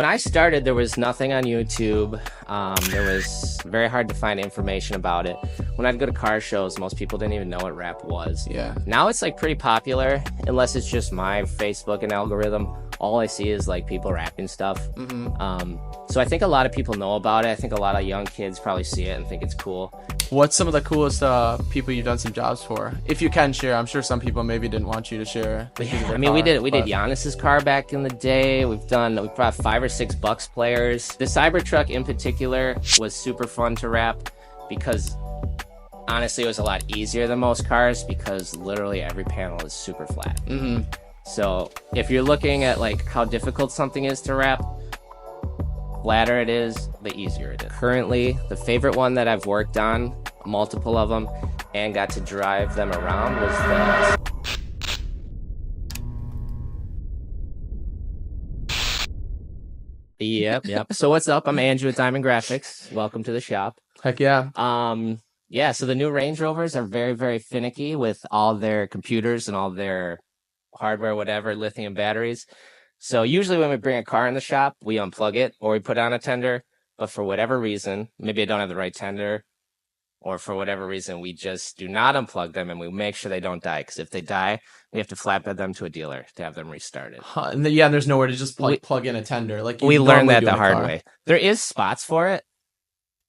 When I started, there was nothing on YouTube. There was very hard to find information about it. When I'd go to car shows, most people didn't even know what rap was. Yeah. Now it's like pretty popular, unless it's just my Facebook and algorithm. All I see is like people rapping stuff. So I think a lot of people know about it. I think a lot of young kids probably see it and think it's cool. What's some of the coolest people you've done some jobs for? If you can share, I'm sure some people maybe didn't want you to share. Yeah, I mean, we did Giannis's car back in the day. We brought 5 or 6 Bucks players. The Cybertruck in particular was super fun to wrap because honestly, it was a lot easier than most cars because literally every panel is super flat. So if you're looking at like how difficult something is to wrap, flatter it is, the easier it is. Currently, the favorite one that I've worked on, multiple of them, and got to drive them around was Yep. So what's up? I'm Andrew at Diamond Graphics. Welcome to the shop. Heck yeah. Yeah, so the new Range Rovers are very, very finicky with all their computers and all their hardware, whatever, lithium batteries. So usually when we bring a car in the shop, we unplug it or we put on a tender. But for whatever reason, maybe I don't have the right tender, or for whatever reason, we just do not unplug them and we make sure they don't die. Because if they die, we have to flatbed them to a dealer to have them restarted. And there's nowhere to just plug in a tender. Like we learned that the hard way. There is spots for it,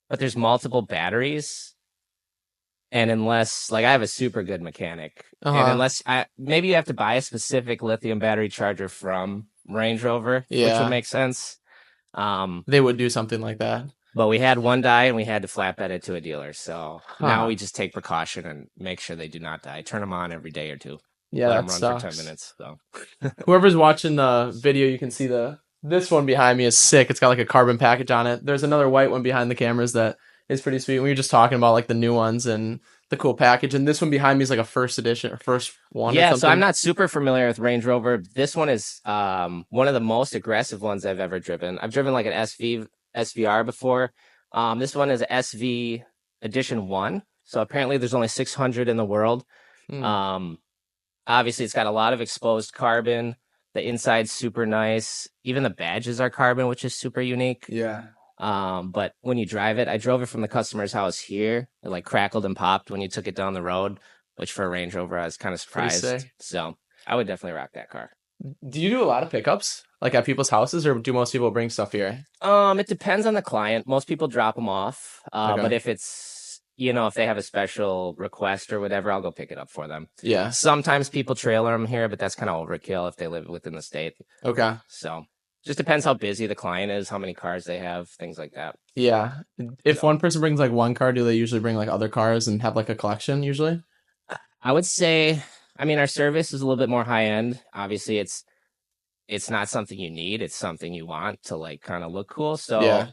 but there's multiple batteries. And unless, like, I have a super good mechanic, and unless maybe you have to buy a specific lithium battery charger from Range Rover, which would make sense. They would do something like that. But we had one die and we had to flatbed it to a dealer. So now we just take precaution and make sure they do not die. Turn them on every day or two. Yeah, let that them run sucks. for 10 minutes. So whoever's watching the video, you can see this one behind me is sick. It's got like a carbon package on it. There's another white one behind the cameras that is pretty sweet. We were just talking about like the new ones and the cool package. And this one behind me is like a first edition or first one. Yeah, so I'm not super familiar with Range Rover. This one is one of the most aggressive ones I've ever driven. I've driven like an SVR before. This one is SV Edition 1. So apparently there's only 600 in the world. Obviously, it's got a lot of exposed carbon. The inside's super nice. Even the badges are carbon, which is super unique. Yeah. But when you drive it, I drove it from the customer's house here. It like crackled and popped when you took it down the road, which for a Range Rover, I was kind of surprised. So I would definitely rock that car. Do you do a lot of pickups like at people's houses, or do most people bring stuff here? It depends on the client. Most people drop them off. But if it's, if they have a special request or whatever, I'll go pick it up for them. Yeah. Sometimes people trailer them here, but that's kind of overkill if they live within the state. Okay. So just depends how busy the client is, how many cars they have, things like that. Yeah. If one person brings like one car, do they usually bring like other cars and have like a collection usually? I would say, our service is a little bit more high end. Obviously, it's not something you need. It's something you want to like kind of look cool. So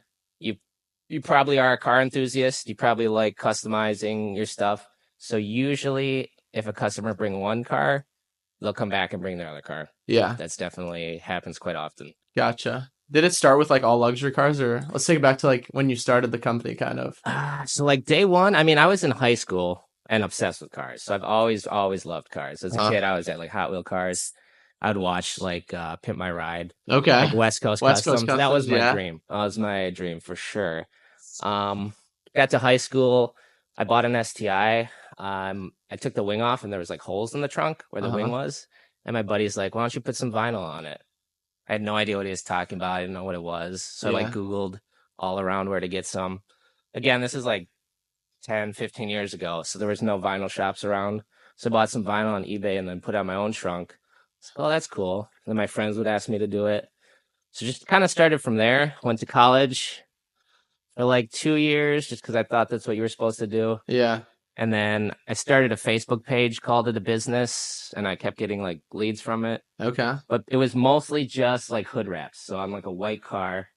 you probably are a car enthusiast. You probably like customizing your stuff. So usually if a customer bring one car, they'll come back and bring their other car. Yeah. That's definitely happens quite often. Gotcha. Did it start with like all luxury cars, or let's take it back to like when you started the company kind of? So like day one, I was in high school and obsessed with cars. So I've always loved cars. As a kid, I was at like Hot Wheel cars. I'd watch like Pimp My Ride. Okay. Like West Coast Customs. That was my yeah. dream. That was my dream for sure. Got to high school. I bought an STI. I took the wing off and there was like holes in the trunk where the wing was. And my buddy's like, why don't you put some vinyl on it? I had no idea what he was talking about. I didn't know what it was. So I like Googled all around where to get some. Again, this is like 10, 15 years ago. So there was no vinyl shops around. So I bought some vinyl on eBay and then put on my own trunk. So, oh, that's cool. Then my friends would ask me to do it. So just kind of started from there. Went to college for like 2 years just because I thought that's what you were supposed to do. Yeah. And then I started a Facebook page, called it a business, and I kept getting like leads from it. Okay. But it was mostly just like hood wraps. So on like a white car,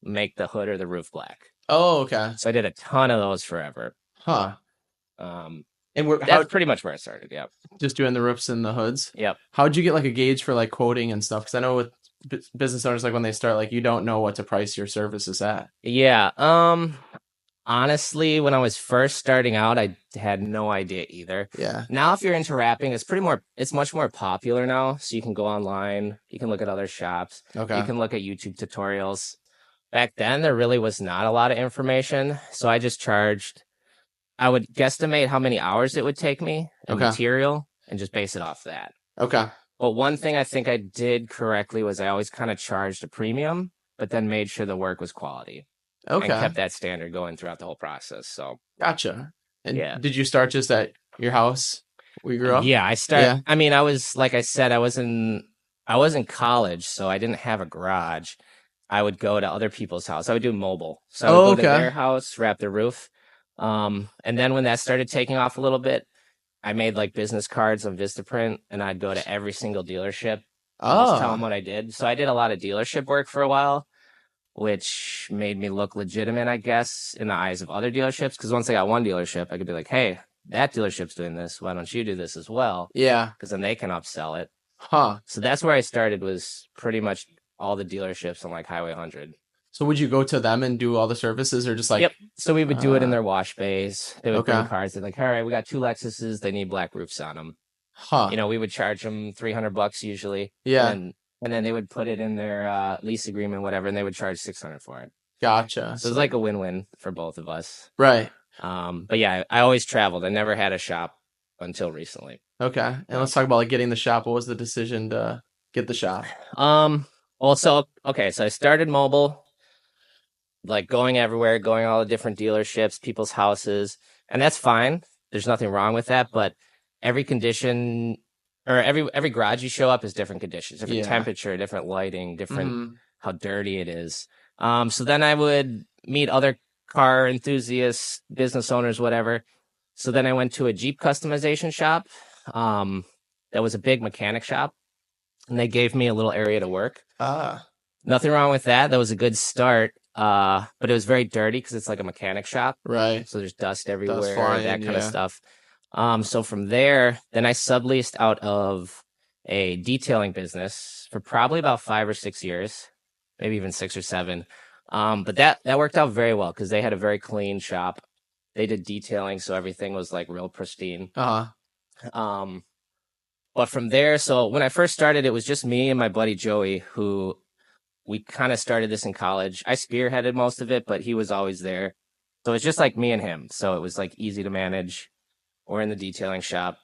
make the hood or the roof black. Oh, okay. So I did a ton of those forever. Huh. And that's pretty much where I started. Yep. Just doing the roofs and the hoods. Yep. How'd you get like a gauge for like quoting and stuff? Because I know with business owners, like when they start, like you don't know what to price your services at. Yeah. Honestly, when I was first starting out, I had no idea either. Yeah. Now, if you're into wrapping, it's much more popular now. So you can go online, you can look at other shops, you Okay. can look at YouTube tutorials. Back then, there really was not a lot of information. So I would guesstimate how many hours it would take me and Okay. material and just base it off that. Okay. But one thing I think I did correctly was I always kind of charged a premium, but then made sure the work was quality and Okay. kept that standard going throughout the whole process. So, Gotcha. And yeah. did you start just at your house where you grew up? Yeah, Yeah. I mean, I was like I said, I was in college, so I didn't have a garage. I would go to other people's house. I would do mobile. So I would Oh, go to okay. their house, wrap their roof. And then when that started taking off a little bit, I made like business cards on Vistaprint and I'd go to every single dealership and just tell them Oh, what I did. So I did a lot of dealership work for a while, which made me look legitimate, I guess, in the eyes of other dealerships. Because once I got one dealership, I could be like, hey, that dealership's doing this. Why don't you do this as well? yeah. Because then they can upsell it. Huh. So that's where I started, was pretty much all the dealerships on like Highway 100. So would you go to them and do all the services or just like, Yep. So we would do it in their wash bays. They would bring okay. cars. They're like, all right, we got two Lexuses. They need black roofs on them. Huh. We would charge them $300 usually. Yeah. And then they would put it in their lease agreement, whatever, and they would charge 600 for it. Gotcha. So it was like a win-win for both of us. Right. But yeah, I always traveled. I never had a shop until recently. Okay. And let's talk about like getting the shop. What was the decision to get the shop? So I started mobile, like going everywhere, going all the different dealerships, people's houses, and that's fine. There's nothing wrong with that, but every condition or every garage you show up is different conditions, different Yeah. temperature, different lighting, different Mhm. how dirty it is. So then I would meet other car enthusiasts, business owners, whatever. So then I went to a Jeep customization shop. That was a big mechanic shop, and they gave me a little area to work. Ah. Nothing wrong with that. That was a good start. But it was very dirty because it's like a mechanic shop. Right. So there's dust everywhere, flying, that kind of yeah. stuff. So from there, then I subleased out of a detailing business for probably about 5 or 6 years, maybe even 6 or 7. But that worked out very well because they had a very clean shop. They did detailing, so everything was like real pristine. Uh-huh. But from there, so when I first started, it was just me and my buddy Joey, who we kind of started this in college. I spearheaded most of it, but he was always there. So it's just like me and him. So it was like easy to manage. We're in the detailing shop.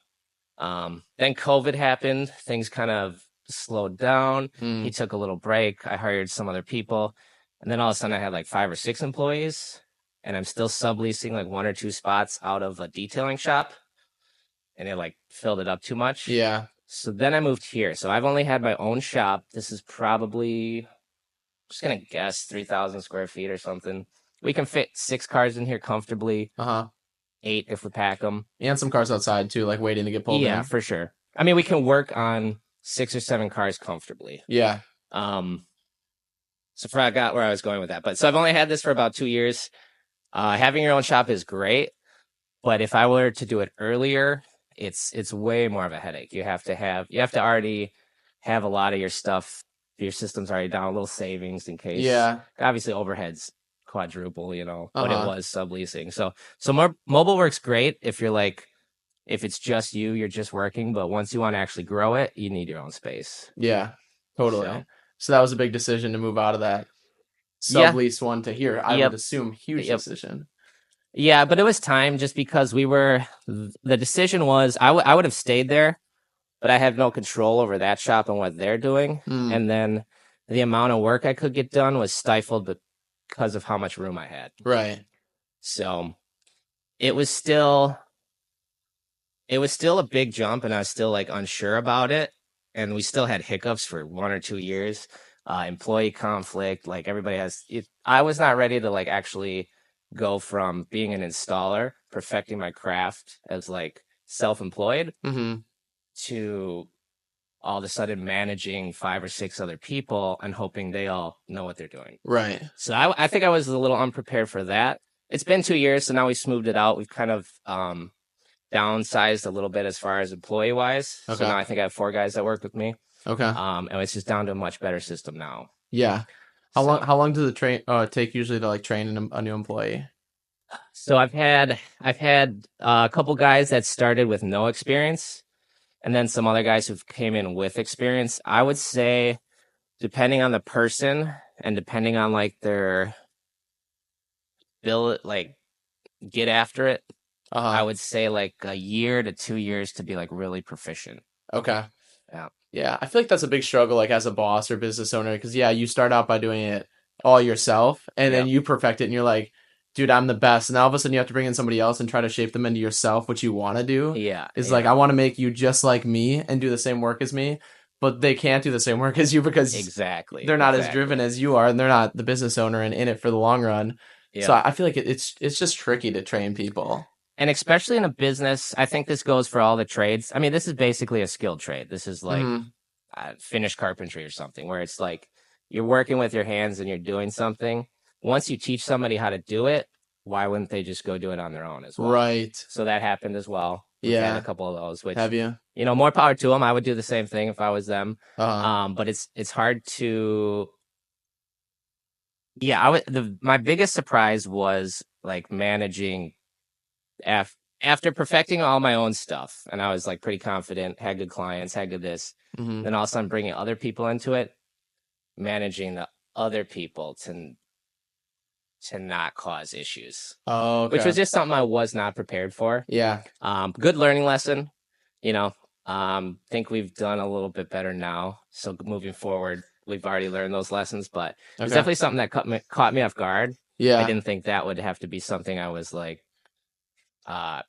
Then COVID happened. Things kind of slowed down. Mm. He took a little break. I hired some other people. And then all of a sudden I had like 5 or 6 employees. And I'm still subleasing like 1 or 2 spots out of a detailing shop. And it like filled it up too much. Yeah. So then I moved here. So I've only had my own shop. This is probably, just gonna guess, 3,000 square feet or something. We can fit 6 cars in here comfortably. Uh-huh. 8 if we pack them. And some cars outside too, like waiting to get pulled Yeah, in. for sure. I mean, we can work on 6 or 7 cars comfortably. Yeah. So I forgot where I was going with that. But so I've only had this for about 2 years. Having your own shop is great, but if I were to do it earlier, it's way more of a headache. You have to already have a lot of your stuff, your system's already down, a little savings in case. Yeah. Obviously overheads quadruple, what it Uh-huh. was subleasing. So more mobile works great if it's just you're just working, but once you want to actually grow it, you need your own space. Yeah. Totally. So that was a big decision to move out of that Yeah. sublease one to here. I Yep. would assume huge Yep. decision. Yeah, but it was time just because the decision was I would have stayed there, but I have no control over that shop and what they're doing. Mm. And then the amount of work I could get done was stifled because of how much room I had. Right. So it was still a big jump, and I was still like unsure about it. And we still had hiccups for 1 or 2 years. Employee conflict, like everybody has. I was not ready to like actually go from being an installer, perfecting my craft as like self-employed, Mm-hmm. to all of a sudden managing 5 or 6 other people and hoping they all know what they're doing. Right. So I think I was a little unprepared for that. It's been 2 years, so now we smoothed it out. We've kind of downsized a little bit as far as employee wise. Okay. So now I think I have 4 guys that work with me. Okay. And it's just down to a much better system now. Yeah. How long does it take usually to like train a new employee? So I've had a couple guys that started with no experience, and then some other guys who came in with experience. I would say, depending on the person and depending on like their bill, like get after it, I Uh-huh. would say like a year to 2 years to be like really proficient. Okay. Yeah. Yeah, I feel like that's a big struggle, like as a boss or business owner, because yeah, you start out by doing it all yourself, and then Yep. you perfect it, and you're like, dude, I'm the best. And now all of a sudden, you have to bring in somebody else and try to shape them into yourself, what you want to do. Yeah. Is like, Yeah. I want to make you just like me and do the same work as me, but they can't do the same work as you because Exactly. they're not as driven Exactly. as you are, and they're not the business owner and in it for the long run. So Yep. I feel like it's just tricky to train people. And especially in a business, I think this goes for all the trades. I mean, this is basically a skilled trade. This is like Hmm. finished carpentry or something, where it's like you're working with your hands and you're doing something. Once you teach somebody how to do it, why wouldn't they just go do it on their own as well? Right. So that happened as well. We've had a Yeah. couple of those, which Have you? more power to them. I would do the same thing if I was them. Uh-huh. But it's hard to. Yeah, I would. My biggest surprise was like managing after perfecting all my own stuff, and I was like pretty confident, had good clients, had good this. Hmm. Then all of a sudden bringing other people into it, managing the other people to not cause issues, Oh, which was okay. just something I was not prepared for. Yeah. Good learning lesson, you know. Think we've done a little bit better now. So moving forward, we've already learned those lessons, but it was Okay. definitely something that caught me off guard. I Yeah. didn't think that would have to be something I was like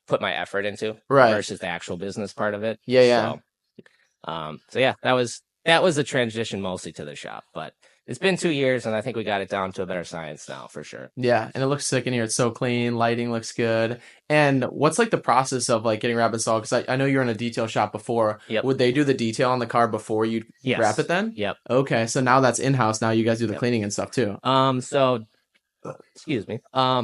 put my effort into Right. versus the actual business part of it. Yeah, yeah. So yeah, that was the transition mostly to the shop, but it's been 2 years and I think we got it down to a better science now for sure. Yeah, and it looks sick in here. It's so clean. Lighting looks good. And what's like the process of like getting wrap installed? Because I know you were in a detail shop before. Yep. Would they do the detail on the car before you wrap it Yes. then? Yep. Okay, so now that's in-house. Now you guys do the Yep. cleaning and stuff too. So excuse me.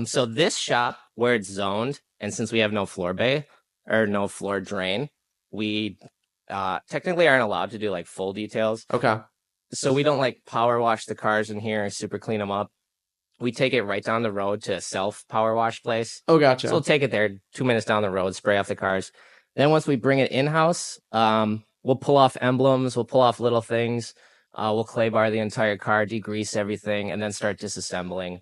So this shop where it's zoned, and since we have no floor bay or no floor drain, we technically aren't allowed to do like full details. Okay. So we don't like power wash the cars in here and super clean them up. We take it right down the road to a self power wash place. Oh, So we'll gotcha. take it there, 2 minutes down the road, spray off the cars. Then once we bring it in house, we'll pull off emblems, we'll pull off little things. We'll clay bar the entire car, degrease everything, and then start disassembling.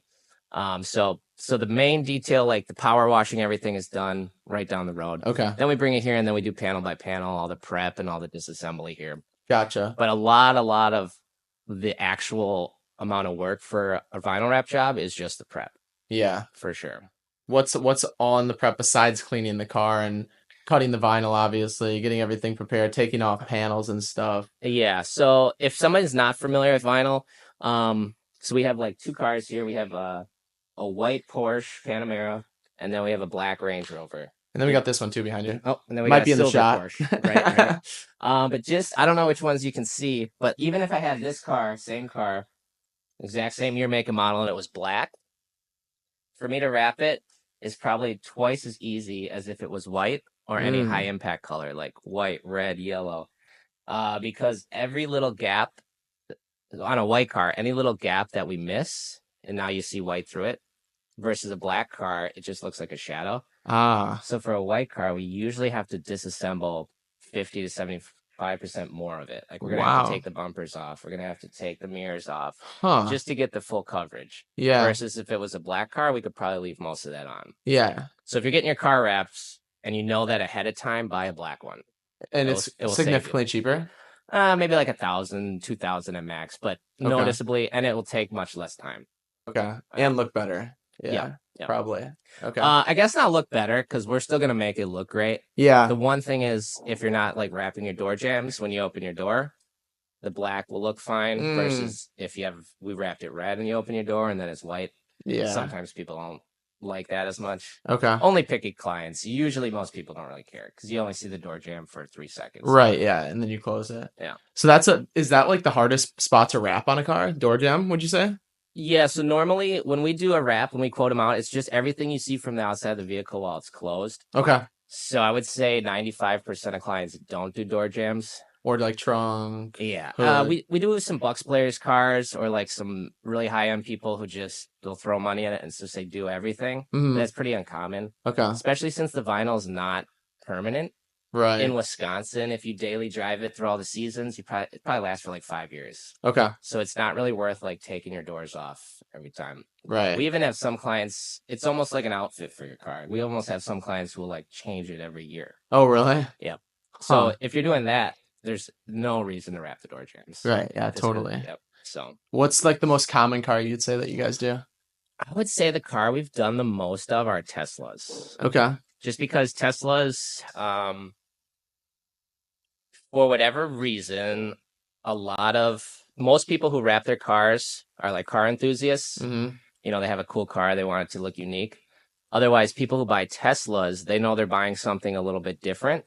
So the main detail, like the power washing, everything is done right down the road. Okay. Then we bring it here, and then we do panel by panel, all the prep and all the disassembly here. Gotcha. But a lot of the actual amount of work for a vinyl wrap job is just the prep Yeah. for sure. What's on the prep besides cleaning the car and cutting the vinyl, obviously, getting everything prepared, taking off panels and stuff. Yeah. So if somebody's not familiar with vinyl, so we have like two cars here. We have a white Porsche Panamera, and then we have a black Range Rover. And then we got this one too behind you. Oh, and then we Might got be a in the silver shot. Porsche. Right. But just I don't know which ones you can see, but even if I had this car, same car, exact same year, make, and model, and it was black, for me to wrap it is probably twice as easy as if it was white or any high Mm. impact color like white, red, yellow. Because every little gap on a white car, any little gap that we miss, and now you see white through it, versus a black car, it just looks like a shadow. Ah. So for a white car, we usually have to disassemble 50 to 75% more of it. Like we're gonna have to Wow. take the bumpers off, we're gonna have to take the mirrors off, Huh. just to get the full coverage. Yeah. Versus if it was a black car, we could probably leave most of that on. Yeah. So if you're getting your car wrapped and you know that ahead of time, buy a black one. And It it's will save you. significantly cheaper. Maybe like 1,000, 2,000 at max, but Okay. noticeably, and it will take much less time. Okay. And look better. Yeah. Yeah. Probably. Okay. I guess not look better because we're still gonna make it look great. Yeah. The one thing is, if you're not like wrapping your door jambs when you open your door, the black will look fine. Versus if we wrapped it red and you open your door and then it's white. Yeah. Sometimes people don't like that as much. Okay. Only picky clients. Usually, most people don't really care because you only see the door jam for 3 seconds. Right. Yeah. And then you close it. Yeah. So is that like the hardest spot to wrap on a car? Door jam, would you say? Yeah, so normally when we do a wrap, when we quote them out, it's just everything you see from the outside of the vehicle while it's closed. Okay. So I would say 95% of clients don't do door jams. Or like trunk, Yeah. hood. We do some Bucks players cars or like some really high end people who just they'll throw money at it and just they do everything. Mm-hmm. That's pretty uncommon, Okay. especially since the vinyl is not permanent. In Right. Wisconsin, if you daily drive it through all the seasons, it probably lasts for like 5 years. Okay. So it's not really worth like taking your doors off every time. Right. We even have some clients, it's almost like an outfit for your car. We almost have some clients who will like change it every year. Oh, really? Yep. Huh. So if you're doing that, there's no reason to wrap the door jambs. Right. Yeah, This would- totally. Yep. So What's like the most common car you'd say that you guys do? I would say the car we've done the most of are Teslas. Okay. Just because Teslas, for whatever reason, most people who wrap their cars are like car enthusiasts. Mm-hmm. You know, they have a cool car, they want it to look unique. Otherwise, people who buy Teslas, they know they're buying something a little bit different,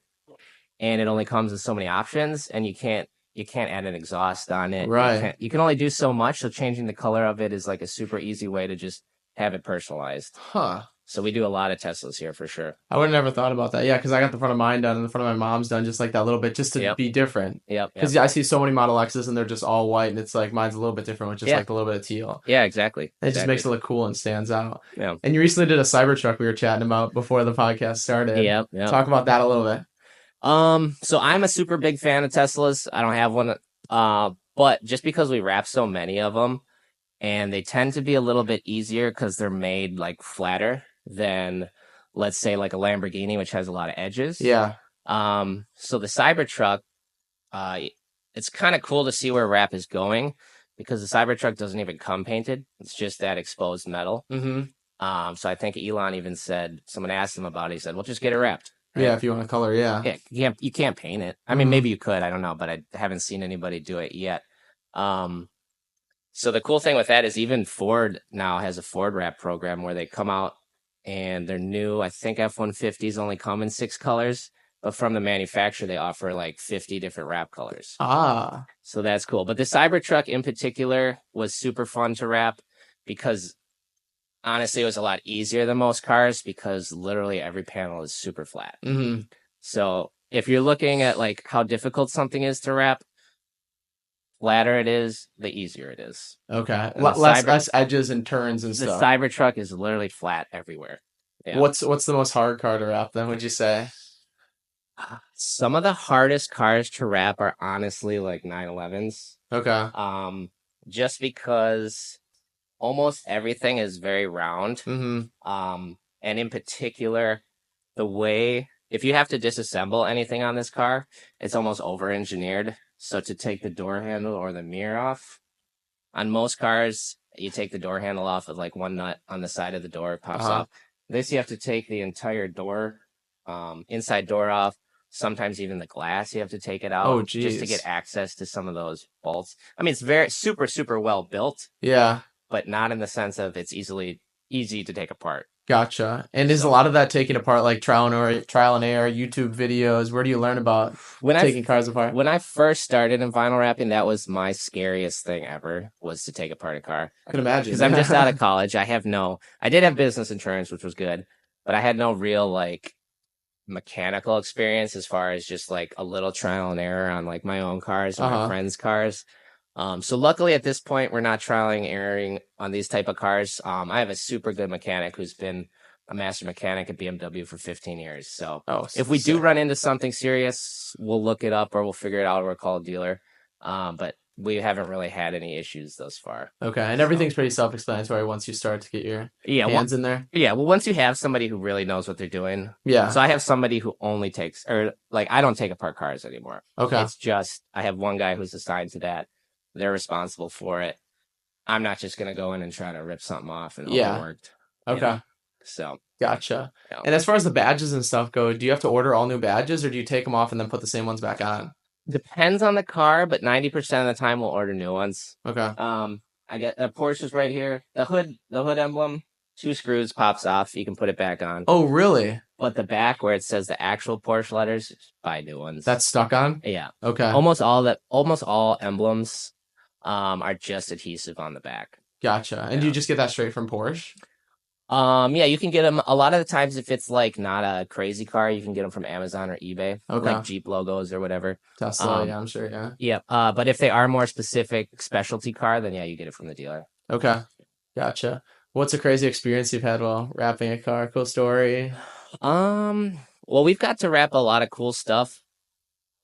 and it only comes with so many options, and you can't add an exhaust on it. Right. You can only do so much, so changing the color of it is like a super easy way to just have it personalized. Huh. So we do a lot of Teslas here for sure. I would have never thought about that. Yeah, because I got the front of mine done and the front of my mom's done just like that little bit, just to Yep. be different. Yep. Because I see so many Model X's and they're just all white, and it's like mine's a little bit different with just like a little bit of teal. Yeah, exactly. It just makes it look cool and stands out. Yeah. And you recently did a Cybertruck we were chatting about before the podcast started. Yep. Talk about that a little bit. So I'm a super big fan of Teslas. I don't have one, but just because we wrap so many of them, and they tend to be a little bit easier because they're made like flatter than, let's say, like a Lamborghini, which has a lot of edges. Yeah. So the Cybertruck, it's kind of cool to see where wrap is going because the Cybertruck doesn't even come painted. It's just that exposed metal. Mm-hmm. So I think Elon even said, someone asked him about it. He said, well, just get it wrapped. Right? Yeah, if you want to color, yeah. Yeah, you can't paint it. I mean, maybe you could. I don't know, but I haven't seen anybody do it yet. So the cool thing with that is even Ford now has a Ford wrap program where they come out and they're new. I think F-150s only come in 6 colors, but from the manufacturer, they offer like 50 different wrap colors. Ah. So that's cool. But the Cybertruck in particular was super fun to wrap because honestly, it was a lot easier than most cars because literally every panel is super flat. Mm-hmm. So if you're looking at like how difficult something is to wrap, flatter it is, the easier it is. Okay. Less edges and turns and stuff. The Cybertruck is literally flat everywhere. Yeah. What's the most hard car to wrap then, would you say? Some of the hardest cars to wrap are honestly like 911s. Okay. Just because almost everything is very round. Mm-hmm. And in particular, if you have to disassemble anything on this car, it's almost over-engineered. So to take the door handle or the mirror off, on most cars, you take the door handle off with like one nut on the side of the door, it pops off. This, you have to take the entire door, inside door off. Sometimes even the glass, you have to take it out. Oh, geez. Just to get access to some of those bolts. I mean, it's very super, super well built. Yeah. But not in the sense of it's easy to take apart. Gotcha. And is a lot of that taken apart like trial and error, YouTube videos? Where do you learn about taking cars apart? When I first started in vinyl wrapping, that was my scariest thing ever, was to take apart a car. I can imagine. Because I'm just out of college. I did have business insurance, which was good, but I had no real like mechanical experience as far as just like a little trial and error on like my own cars and my friends' cars. So luckily at this point, we're not trialing and erroring on these type of cars. I have a super good mechanic who's been a master mechanic at BMW for 15 years. So if we do run into something serious, we'll look it up or we'll figure it out or call a dealer. But we haven't really had any issues thus far. Okay. And everything's pretty self-explanatory once you start to get your hands in there. Yeah. Well, once you have somebody who really knows what they're doing. Yeah. So I have somebody who only takes, or like, I don't take apart cars anymore. Okay. It's just, I have one guy who's assigned to that. They're responsible for it. I'm not just going to go in and try to rip something off and hope it worked. Okay. You know? So. Gotcha. Yeah. And as far as the badges and stuff go, do you have to order all new badges or do you take them off and then put the same ones back on? Depends on the car, but 90% of the time we'll order new ones. Okay. I get a Porsche's right here. The hood emblem, 2 screws pops off. You can put it back on. Oh, really? But the back where it says the actual Porsche letters, buy new ones. That's stuck on? Yeah. Okay. Almost all emblems are just adhesive on the back. Gotcha. And do you just get that straight from Porsche? Yeah, you can get them a lot of the times if it's like not a crazy car, you can get them from Amazon or eBay, like Okay. Jeep logos or whatever. Tesla, Um, yeah, I'm sure, yeah. yeah, but if they are more specific specialty car, then yeah, you get it from the dealer. Okay. Gotcha. What's a crazy experience you've had while wrapping a car? Cool story. Um, well, we've got to wrap a lot of cool stuff.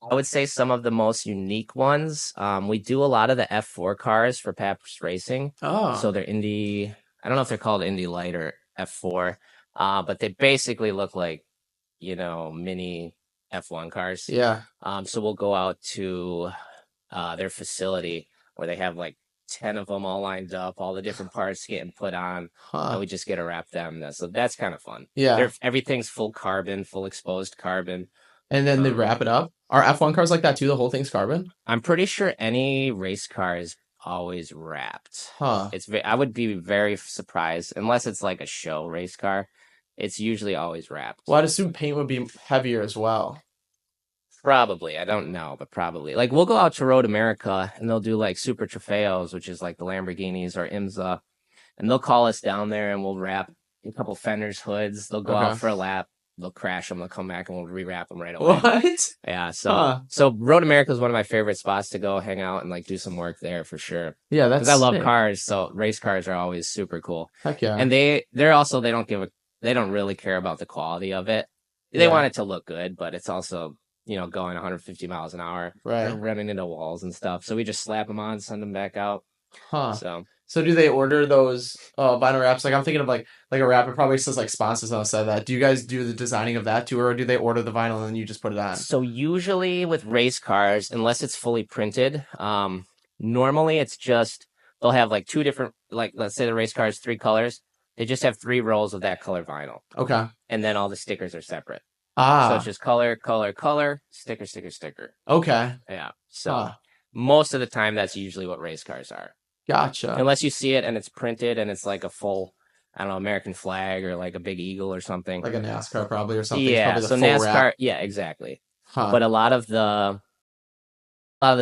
I would say some of the most unique ones. We do a lot of the F4 cars for Paps Racing. Oh, So they're Indy, I don't know if they're called Indy Light or F4, but they basically look like, mini F1 cars. yeah. So we'll go out to their facility where they have like 10 of them all lined up, all the different parts getting put on, and Huh. we just get to wrap them. So that's kind of fun. Yeah. Everything's full carbon, full exposed carbon. And then they Um, wrap it up. Are F1 cars like that too? The whole thing's carbon? I'm pretty sure any race car is always wrapped. Huh. I would be very surprised unless it's like a show race car. It's usually always Well, wrapped. I'd assume paint would be heavier as well. Probably. I don't know, but probably. Like we'll go out to Road America and they'll do like Super Trofeos, which is like the Lamborghinis or IMSA, and they'll call us down there and we'll wrap a couple fenders, hoods. They'll go out Okay. for a lap. They'll crash them. They'll come back and we'll rewrap them right away. What? Yeah. So Huh. so Road America is one of my favorite spots to go hang out and like do some work there for sure. Yeah, Because that's I love sick. cars, so race cars are always super cool. Heck yeah. And they're also they don't really care about the quality of it. They Yeah. want it to look good, but it's also going 150 miles an hour, Right. running into walls and stuff. So we just slap them on, send them back out. Huh. So So do they order those vinyl wraps? Like I'm thinking of like a wrap. It probably says like sponsors on the side of that. Do you guys do the designing of that too, or do they order the vinyl and then you just put it on? so usually with race cars, unless it's fully printed, normally it's just they'll have like two different, like let's say the race car is three colors. They just have three rolls of that color vinyl, Okay. and then all the stickers are separate. So it's Ah. just color, color, color, sticker, sticker, sticker. Okay. Yeah. So Huh. most of the time, that's usually what race cars are. Gotcha. Unless you see it and it's printed and it's like a full, I don't know, American flag or like a big eagle or something. Like a NASCAR probably or something. It's Yeah. probably the So full wrap. NASCAR, yeah, exactly. Huh. But a lot of the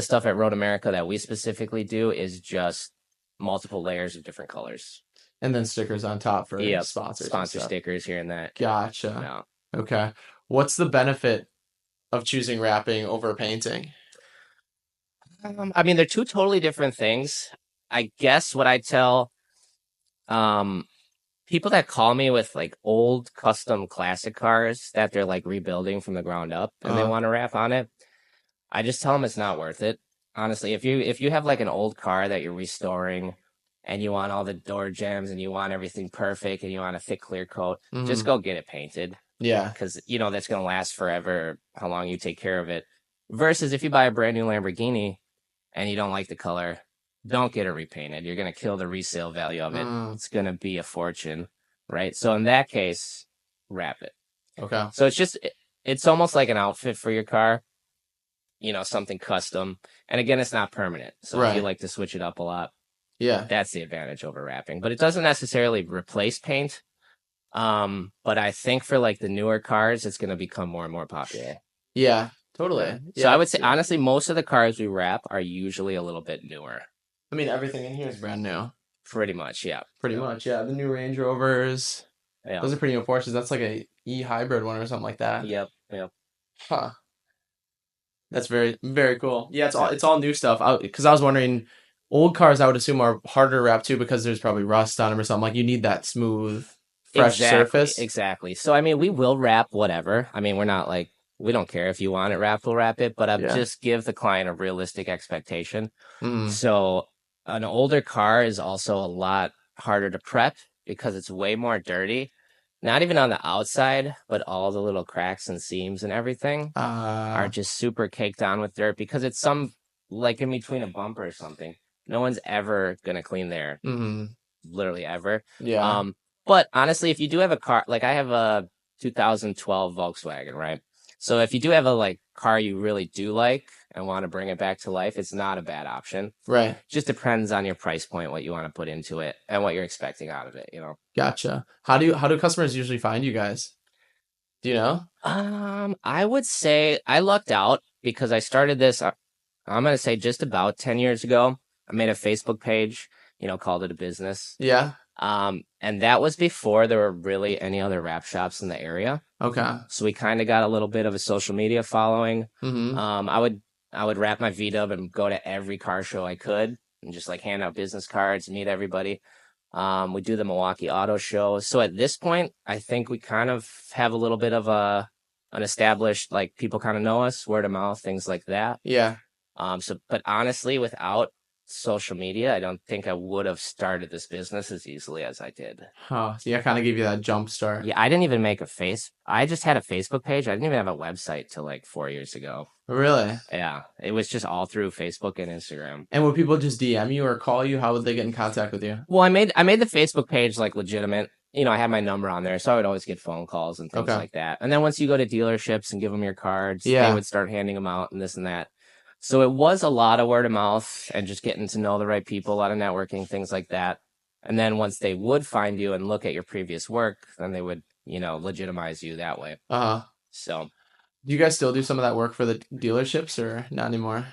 stuff at Road America that we specifically do is just multiple layers of different colors. And then stickers on top for Yep. sponsors and Sponsor stuff. stickers here and that. Gotcha. No. Okay. What's the benefit of choosing wrapping over painting? I mean, they're two totally different things. I guess what I tell um people that call me with like old custom classic cars that they're like rebuilding from the ground up and they Uh, want to wrap on it, I just tell them it's not worth it. Honestly, if you have like an old car that you're restoring and you want all the door jambs and you want everything perfect and you want a thick clear coat, just mhm. go get it painted Yeah. because that's gonna last forever. How long you take care of it, versus if you buy a brand new Lamborghini and you don't like the color, don't get it repainted. You're gonna kill the resale value of it. Mm, It's gonna be a fortune, right? So in that case, wrap it. okay. So it's almost like an outfit for your car, something custom. And again, it's not permanent. So if you Right. like to switch it up a lot, Yeah. that's the advantage over wrapping. But it doesn't necessarily replace paint. But I think for like the newer cars, it's gonna become more and more popular. Yeah. Totally. Yeah. So Yeah. I I would can say see that. honestly, most of the cars we wrap are usually a little bit newer. I mean, everything in here is brand new. Pretty much, yeah. Pretty much. Yeah. The new Range Rovers. Yeah. Those are pretty new Porsches. That's like a e-hybrid one or something like that. Yep. Yep. Huh. That's very, very cool. Yeah, Yeah. it's all new stuff. Because I was wondering, old cars I would assume are harder to wrap too because there's probably rust on them or something. Like you need that smooth, fresh Exactly. surface. Exactly. So I mean, we will wrap whatever. I mean, we're not like we don't care if you want it wrapped, we'll wrap it. But I Yeah. just give the client a realistic expectation. Mm. So an older car is also a lot harder to prep because it's way more dirty. Not even on the outside, but all the little cracks and seams and everything are just super caked on with dirt because it's some like in between a bumper or something. No one's ever gonna clean there, mm, literally ever. yeah. But honestly, if you do have a car, like I have a 2012 Volkswagen, right? So if you do have a like car you really do like and want to bring it back to life, it's not a bad option. Right. Just depends on your price point, what you want to put into it, and what you're expecting out of it. Gotcha. How do customers usually find you guys? Do you know? I would say I lucked out because I started this. I'm gonna say just about 10 years ago. I made a Facebook page called it a business. Yeah. And that was before there were really any other wrap shops in the area. Okay. So we kind of got a little bit of a social media following. Mm-hmm. I would wrap my V-dub and go to every car show I could and just like hand out business cards, meet everybody. We do the Milwaukee Auto Show. So at this point, I think we kind of have a little bit of an established, like people kind of know us, word of mouth, things like that. Yeah. But honestly, without social media, I don't think I would have started this business as easily as I did. Huh. So yeah, kind of give you that jump start. Yeah, I didn't even make I just had a Facebook page. I didn't even have a website till like 4 years ago. Really? Yeah, it was just all through Facebook and Instagram. And would people just DM you or call you? How would they get in contact with you? Well, I made the Facebook page like legitimate. I had my number on there, so I would always get phone calls and things like that. And then once you go to dealerships and give them your cards, they would start handing them out and this and that. So it was a lot of word of mouth and just getting to know the right people, a lot of networking, things like that. And then once they would find you and look at your previous work, then they would, legitimize you that way. So do you guys still do some of that work for the dealerships or not anymore?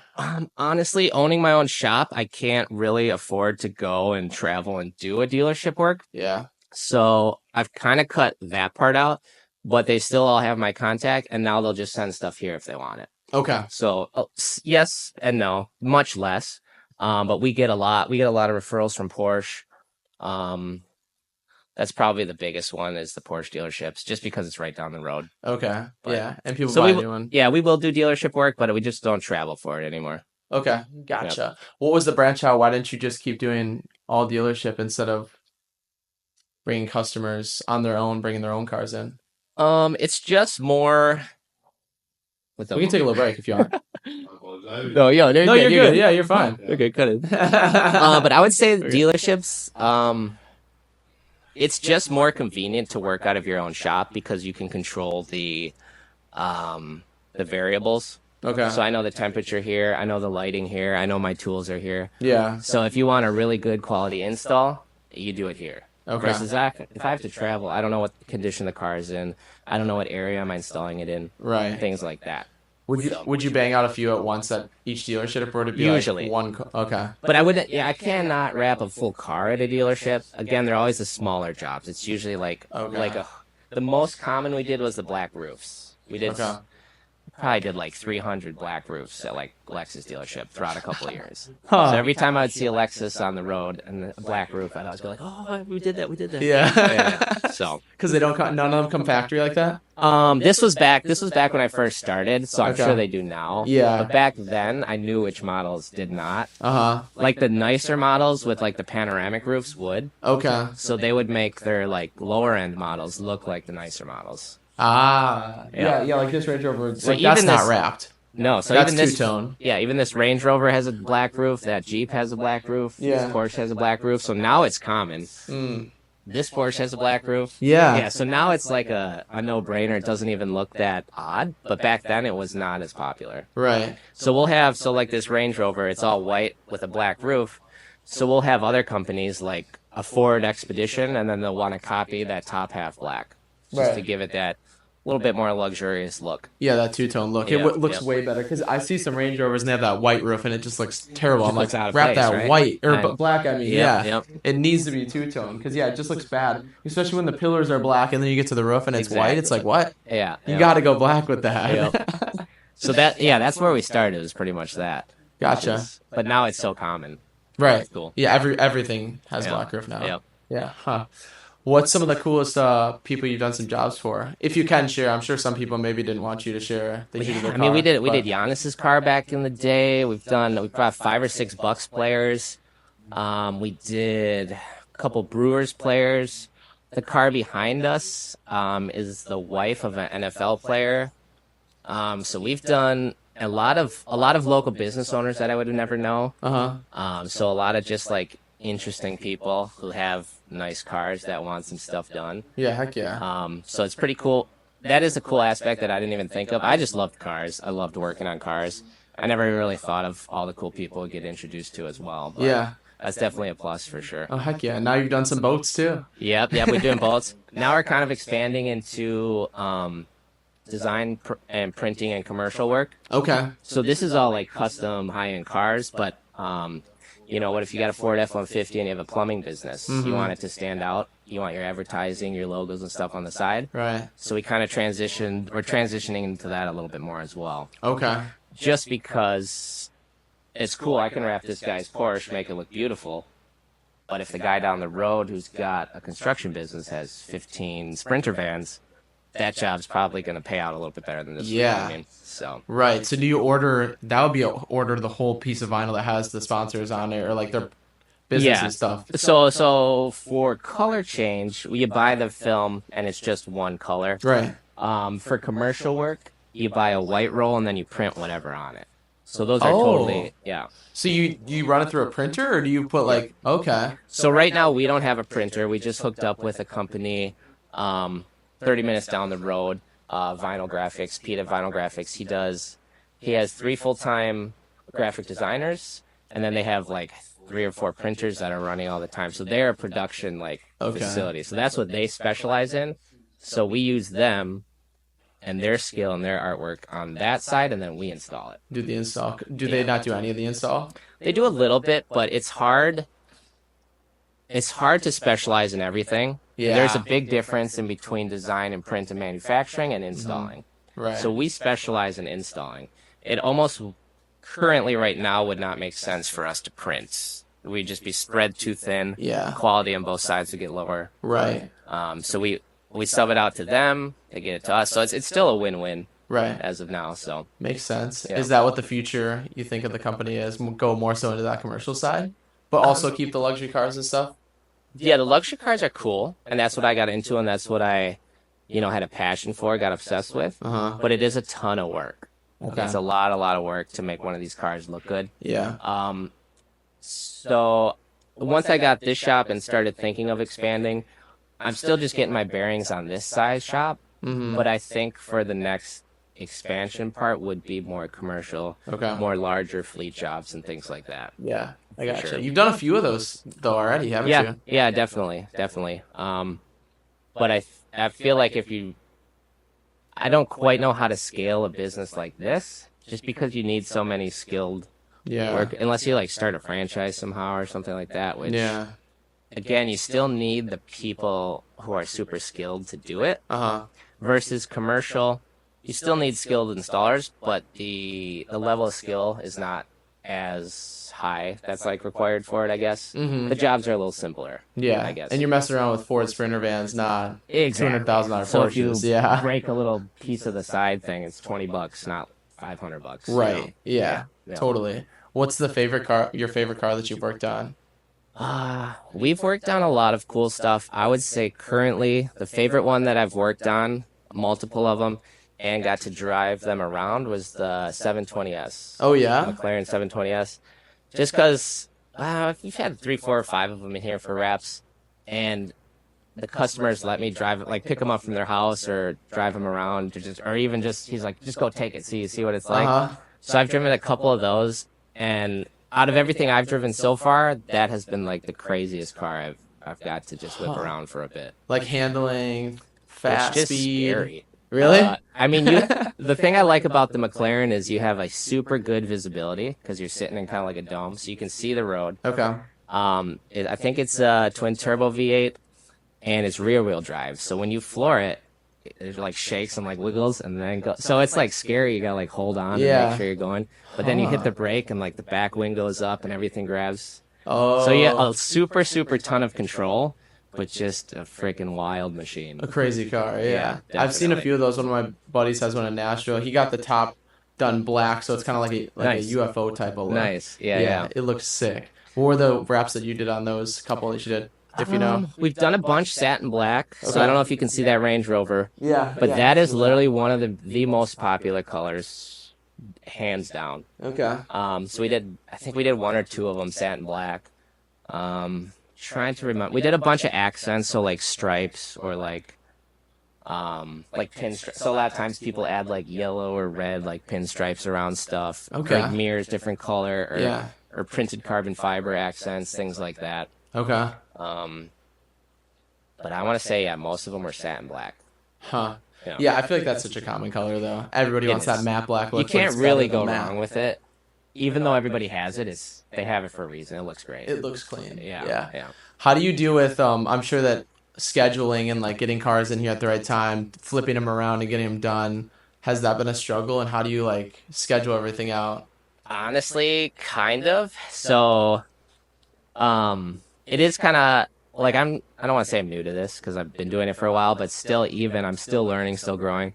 Honestly, owning my own shop, I can't really afford to go and travel and do a dealership work. Yeah. So I've kind of cut that part out, but they still all have my contact, and now they'll just send stuff here if they want it. Okay. So yes and no, much less. But we get a lot. We get a lot of referrals from Porsche. That's probably the biggest one is the Porsche dealerships, just because it's right down the road. Okay. But, yeah, and people buy new one. Yeah, we will do dealership work, but we just don't travel for it anymore. Okay, gotcha. Yep. What was the branch out? Why didn't you just keep doing all dealership instead of bringing customers on their own, bringing their own cars in? It's just more. We can take a little break if you want. No, you're good. Yeah, you're fine. Okay, cut it. But I would say dealerships. It's just more convenient to work out of your own shop because you can control the variables. Okay. So I know the temperature here. I know the lighting here. I know my tools are here. Yeah. So if you want a really good quality install, you do it here. Okay. Versus if I have to travel, I don't know what condition the car is in. I don't know what area am I installing it in. Right. Things like that. Would you bang out a few at once at each dealership, or would it be usually like one? Okay. But I wouldn't. Yeah, I cannot wrap a full car at a dealership. Again, they're always the smaller jobs. It's usually the most common we did was the black roofs. We did. Okay. Probably did like 300 black roofs at like Lexus dealership throughout a couple of years. Huh. So every time I would see a Lexus on the road and a black roof, I'd always be like, "Oh, we did that." Yeah. So because none of them come factory like that. This was back when I first started, so I'm sure they do now. Yeah. But back then, I knew which models did not. Like the nicer models with like the panoramic roofs would. Okay. So they would make their like lower end models look like the nicer models. Yeah, like this Range Rover. So that's not wrapped. No, so that's even this two-tone. Yeah, even this Range Rover has a black roof. That Jeep has a black roof. Yeah. This Porsche has a black roof. So now it's common. This Porsche has a black roof. Yeah. Yeah. So now it's like a no-brainer. It doesn't even look that odd. But back then it was not as popular. Right. So we'll have like this Range Rover. It's all white with a black roof. So we'll have other companies like a Ford Expedition, and then they'll want to copy that top half black, just to give it that little bit more luxurious look. Yeah, that two-tone look. It looks way better because I see some Range Rovers and they have that white roof and it just looks terrible. I'm like, wrap that white or black. I mean, it needs to be two-tone because it just looks bad, especially when the pillars are black and then you get to the roof and it's white. It's like, what? Yeah, you got to go black with that. So that's where we started. Was pretty much that. Gotcha. But now it's so common. Right. That's cool. Yeah. Everything has black roof now. Yeah. Huh. What's some of the coolest people you've done some jobs for? If you can share, I'm sure some people maybe didn't want you to share. We did Giannis's car back in the day. We brought 5 or 6 Bucks players. We did a couple Brewers players. The car behind us is the wife of an NFL player. So we've done a lot of local business owners that I would have never know. So a lot of just like interesting people who have nice cars that want some stuff done. Yeah, heck yeah. So it's pretty cool. That is a cool aspect that I didn't even think of. I just loved cars. I loved working on cars. I never really thought of all the cool people we get introduced to as well. But that's definitely a plus for sure. Oh, heck yeah. Now you've done some boats too. Yep, we're doing boats. Now we're kind of expanding into design and printing and commercial work. Okay. So this is all like custom high-end cars, but what if you got a Ford F-150 and you have a plumbing business? You want it to stand out. You want your advertising, your logos and stuff on the side. Right. So we kind of we're transitioning into that a little bit more as well. Okay. Just because it's cool. I can wrap this guy's Porsche, make it look beautiful. But if the guy down the road who's got a construction business has 15 Sprinter vans, that job's probably going to pay out a little bit better than this one. You know what I mean? So right. So do you order? That would be order the whole piece of vinyl that has the sponsors on it, or like their business and stuff. So for color change, you buy the film and it's just one color. Right. For commercial work, you buy a white roll and then you print whatever on it. So those are totally So you run it through a printer, or do you put like okay? So right now we don't have a printer. We just hooked up with a company 30 minutes down the road, Vinyl Graphics, PETA Vinyl Graphics. He has 3 full-time graphic designers, and then they have like 3 or 4 printers that are running all the time. So they're a production facility. So that's what they specialize in. So we use them and their skill and their artwork on that side, and then we install it. Do the install? Do they not do any of the install? They do a little bit, but it's hard. It's hard to specialize in everything. Yeah. There's a big difference in between design and print and manufacturing and installing. Right. So we specialize in installing. It almost currently right now would not make sense for us to print. We'd just be spread too thin. Yeah. Quality on both sides would get lower. Right. So we sub it out to them. They get it to us. So it's still a win-win. Right. As of now. So makes sense. Yeah. Is that what the future you think of the company is? Go more so into that commercial side, but also keep the luxury cars and stuff? Yeah, the luxury cars are cool, and that's what I got into, and that's what I, had a passion for, got obsessed with. But it is a ton of work. Okay. It's a lot of work to make one of these cars look good. Yeah. So once I got this shop and started thinking of expanding, I'm still just getting my bearings on this size shop. But I think for the next expansion part would be more commercial, more larger fleet jobs and things like that. Yeah. I gotcha. Sure. You've done a few of those though already, haven't you? Yeah, definitely. But I feel like I don't quite know how to scale a business like this, just because you need so many skilled work, unless you start a franchise somehow or something like that. Which, again, you still need the people who are super skilled to do it. Versus commercial, you still need skilled installers, but the level of skill is not as high that's required for it, I guess. The jobs are a little simpler. Yeah, I guess. And you're messing around with Ford Sprinter vans, not $200,000 Porsches. So if you break a little piece of the side thing, it's $20, not $500. Right. Yeah. Totally. What's your favorite car that you've worked on? We've worked on a lot of cool stuff. I would say currently the favorite one that I've worked on, multiple of them, and got to drive them around was the 720S. Oh, yeah? McLaren 720S. Just because we've had 3, 4, or 5 of them in here for reps, and the customers let me drive it, pick them up from their house or drive them around, or even he's like, just go take it, see what it's like. So I've driven a couple of those, and out of everything I've driven so far, that has been the craziest car I've got to just whip around for a bit. Handling, fast speed. Scary. Really? I mean, the thing I like about the McLaren is you have a super good visibility because you're sitting in kind of like a dome, so you can see the road. Okay. I think it's a twin turbo V8, and it's rear wheel drive. So when you floor it, it shakes and wiggles, and then go. So it's scary. You gotta hold on and make sure you're going. But then you hit the brake, and the back wing goes up, and everything grabs. Oh. So yeah, a super ton of control. But just a freaking wild machine. A crazy car, yeah. I've seen a few of those. One of my buddies has one in Nashville. He got the top done black, so it's kind of like a UFO type of look. Nice, yeah. It looks sick. What were the wraps that you did on those couple that you did, if you know? We've done a bunch satin black, so I don't know if you can see that Range Rover. Yeah. But that is literally one of the most popular colors, hands down. Okay. So I think we did 1 or 2 of them satin black. Trying to remember, we did a bunch of accents, so stripes or pinstripes. So a lot of times people add yellow or red pinstripes around stuff. Okay. Mirrors, different color, or printed carbon fiber accents, things like that. Okay. But I want to say most of them were satin black. Huh. Yeah, I feel like that's such a common color though. Everybody wants that matte black look. You can't really go wrong with it. even though everybody has it, they have it for a reason. It looks great. It looks clean. Yeah, Yeah. yeah. How do you deal with I'm sure that scheduling and like getting cars in here at the right time, flipping them around and getting them done, has that been a struggle? And how do you like schedule everything out? Honestly, kind of. So, it is kind of like I don't want to say I'm new to this because I've been doing it for a while, but still, even I'm still learning, still growing.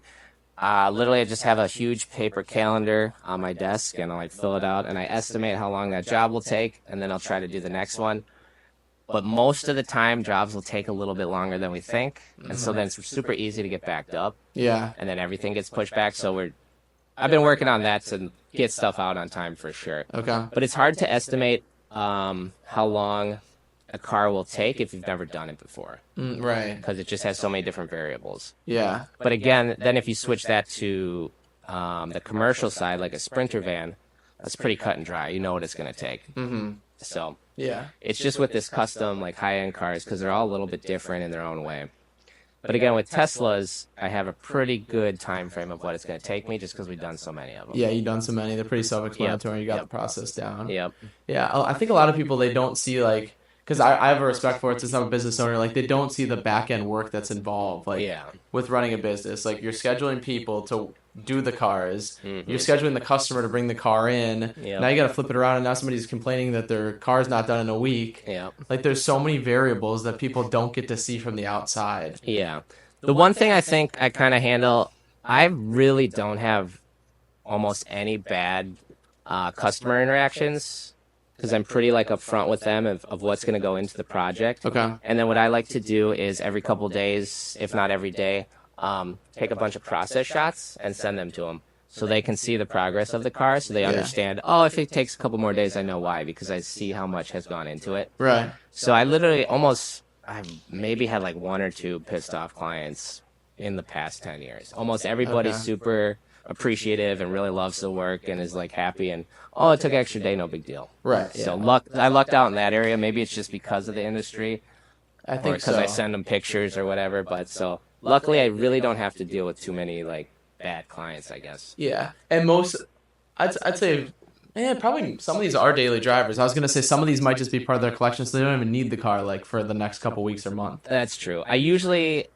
Literally, I just have a huge paper calendar on my desk, and I like fill it out, and I estimate how long that job will take, and then I'll try to do the next one. But most of the time, jobs will take a little bit longer than we think, and so then it's super easy to get backed up, Yeah. and then everything gets pushed back. So I've been working on that to get stuff out on time for sure. Okay. But it's hard to estimate how long a car will take if you've never done it before, Right. because it just has so many different variables. Yeah. But again, then if you switch that to the commercial side, like a Sprinter van, that's pretty cut and dry. You know what it's going to take. Mm-hmm. So Yeah. it's just with this custom, like high-end cars, because they're all a little bit different in their own way. But again, with Teslas, I have a pretty good time frame of what it's going to take me just because we've done so many of them. Yeah, you've done so many. They're pretty self-explanatory. Yep. You got Yep. the process down. Yep. Yeah, I think a lot of people, they don't see like, because I have a respect for it since I'm a business owner, like they don't see the back end work that's involved. Like Yeah. with running a business, like you're scheduling people to do the cars, Mm-hmm. you're scheduling the customer to bring the car in. Yep. Now you got to flip it around, and now somebody's complaining that their car's not done in a week. Yep. Like there's so many variables that people don't get to see from the outside. Yeah. The one thing I think I kind of handle, I really don't have almost any bad customer interactions because I'm pretty like upfront with them of what's going to go into the project. Okay. And then what I like to do is every couple days, if not every day, take a bunch of process shots and send them to them so they can see the progress of the car so they understand, oh, if it takes a couple more days, I know why, because I see how much has gone into it. Right. So I literally I've maybe had like one or two pissed off clients in the past 10 years. Almost everybody's super appreciative and really loves the work and is like happy and, oh, it took an extra day, no big deal. Right. So I lucked out in that area. Maybe it's just because of the industry I or think because so. I send them pictures or whatever. But so luckily I really don't have to deal with too many like bad clients, I guess. Yeah, and most, I'd say, probably some of these are daily drivers. I was gonna say some of these might just be part of their collection, so they don't even need the car like for the next couple weeks or month. That's true. I usually,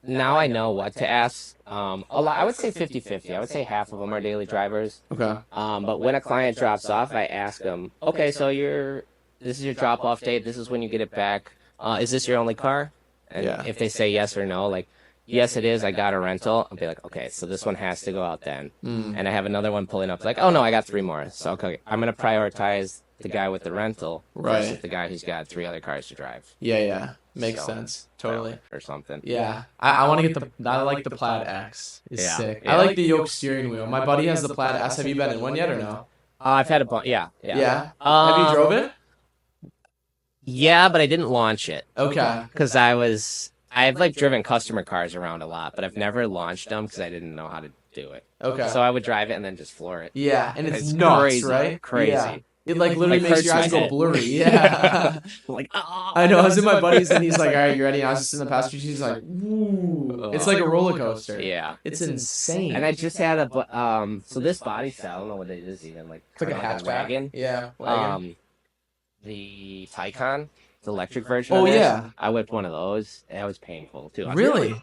now I know what to ask. A lot, I would say 50-50. I would say half of them are daily drivers. Okay. But when a client drops off, I ask them, okay, so this is your drop off date. This is when you get it back. Is this your only car? And if they say yes or no, like, yes, it is. I got a rental. I'll be like, okay, so this one has to go out then. And I have another one pulling up. Like, oh no, I got 3 more. So okay, I'm gonna prioritize the guy with the rental versus the guy who's got 3 other cars to drive. Yeah, makes So, sense. Totally. Or something. Yeah, I want to get I like the Plaid X. It's sick. I like the yoke steering wheel. My buddy has the Plaid S. Have you been in one yet or no? I've had a bunch. Yeah. Yeah. Have you drove it? Yeah, but I didn't launch it. Okay. Because I've like driven customer cars around a lot, but I've never launched them because I didn't know how to do it. Okay. So I would drive it and then just floor it. Yeah, and it's nuts, crazy, right? Crazy. Yeah. It like literally makes hurts your eyes my go head. blurry. Yeah. Like, oh, I know. I was in my buddy's and he's like, "All right, you ready?" And I was just in the passenger seat. He's like, "Woo!" It's like a roller coaster. Yeah. It's insane. And I just had so this body style, I don't know what it is even, like It's like a kinda hatchback. wagon. Yeah. Wagon. The Taycan, the electric version. Oh, of this, yeah. I whipped one of those. That was painful too. I was Really? like,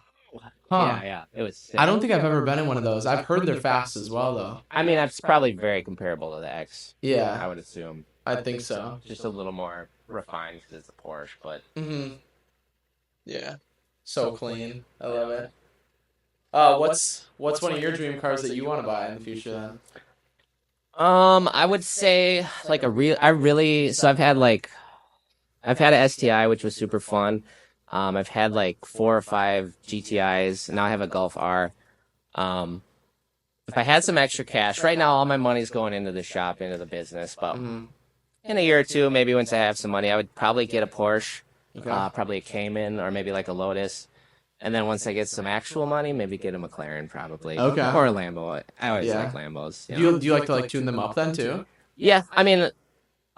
Huh. Yeah, it was sick. I don't think I've ever been in one of those. I've heard they're fast as well, though. I mean, it's probably very comparable to the X. Yeah. I would assume. I think so. Just a little more refined because it's a Porsche, but Mm-hmm. Yeah. So clean. I love it. What's one of your dream cars that you want to buy in the future then? I would say like so I've had a STI, which was super fun. I've had like 4 or 5 GTIs. Now I have a Golf R. If I had some extra cash, right now all my money's going into the shop, into the business, but in a year or two, maybe once I have some money, I would probably get a Porsche, probably a Cayman or maybe like a Lotus. And then once I get some actual money, maybe get a McLaren probably. Okay. Or a Lambo. I always like Lambos. Do you like to like tune them up then too? Yeah, I mean,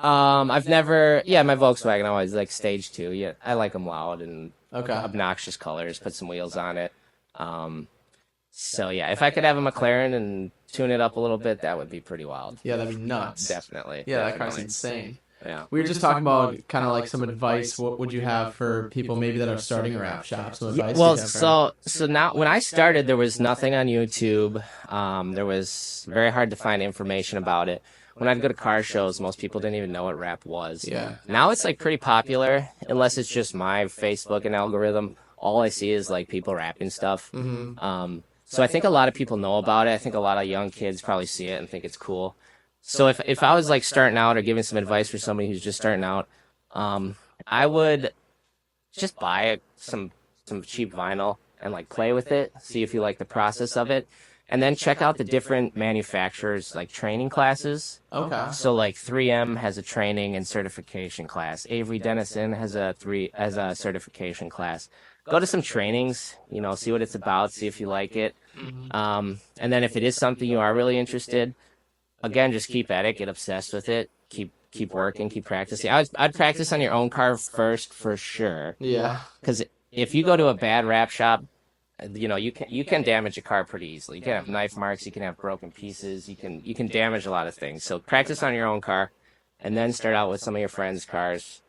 my Volkswagen always like stage 2. Yeah, I like them loud and obnoxious colors. Put some wheels on it. So yeah, if I could have a McLaren and tune it up a little bit, that would be pretty wild. Yeah, that'd be nuts. Definitely. Yeah, that car's Definitely. insane. Yeah. We were just talking about kind of like some advice. What would you have for people maybe that are starting a wrap shop? Some advice Well, you'd have for 'em? so now when I started, there was nothing on YouTube. There was very hard to find information about it. When I'd go to car shows, most people didn't even know what rap was. Yeah. Now it's like pretty popular, unless it's just my Facebook and algorithm. All I see is like people rapping stuff. So I think a lot of people know about it. I think a lot of young kids probably see it and think it's cool. So if I was like starting out or giving some advice for somebody who's just starting out, I would just buy some cheap vinyl and like play with it, see if you like the process of it, and then check out the different manufacturers like training classes. Okay. So like 3M has a training and certification class. Avery Dennison has a certification class. Go to some trainings, you know, see what it's about, see if you like it. And then if it is something you are really interested, again, just keep at it, get obsessed with it, keep working, keep practicing. I'd practice on your own car first for sure. Yeah. Because if you go to a bad wrap shop, you know, you can damage a car pretty easily. You can have knife marks, you can have broken pieces, you can damage a lot of things. So practice on your own car, and then start out with some of your friends' cars.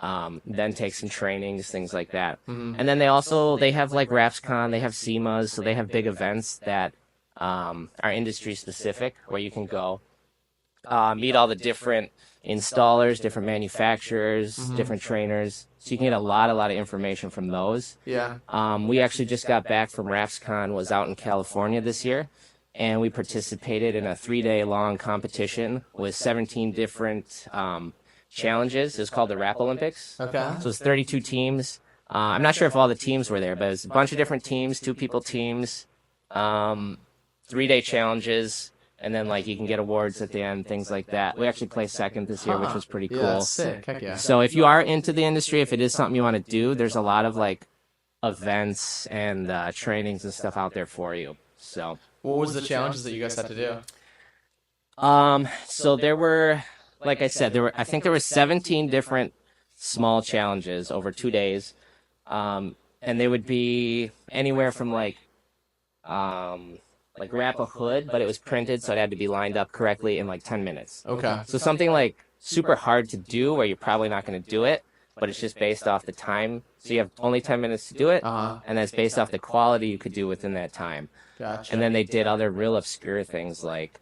Then take some trainings, things like that. And then they have like RapsCon, they have SEMAs, so they have big events that are industry specific where you can go meet all the different installers, different manufacturers, different trainers. So you can get a lot of information from those. Yeah. We actually just got back from RapsCon, was out in California this year, and we participated in a 3-day long competition with 17 different challenges. It was called the Rap Olympics. Okay. So it's 32 teams. I'm not sure if all the teams were there, but it was a bunch of different teams, 2-people teams, 3-day challenges, and then like you can get awards at the end, things like that. We actually placed second this year, which was pretty cool. Yeah, that's sick. Heck yeah. So if you are into the industry, if it is something you want to do, there's a lot of like events and trainings and stuff out there for you. So What was the challenges that you guys had to do? so there were, like I said, I think there were 17 different small challenges over 2 days. And they would be anywhere from like wrap a hood, but it was printed, so it had to be lined up correctly in like 10 minutes. Okay. So something like super hard to do where you're probably not going to do it, but it's just based off the time. So you have only 10 minutes to do it, and that's based off the quality you could do within that time. Gotcha. And then they did other real obscure things like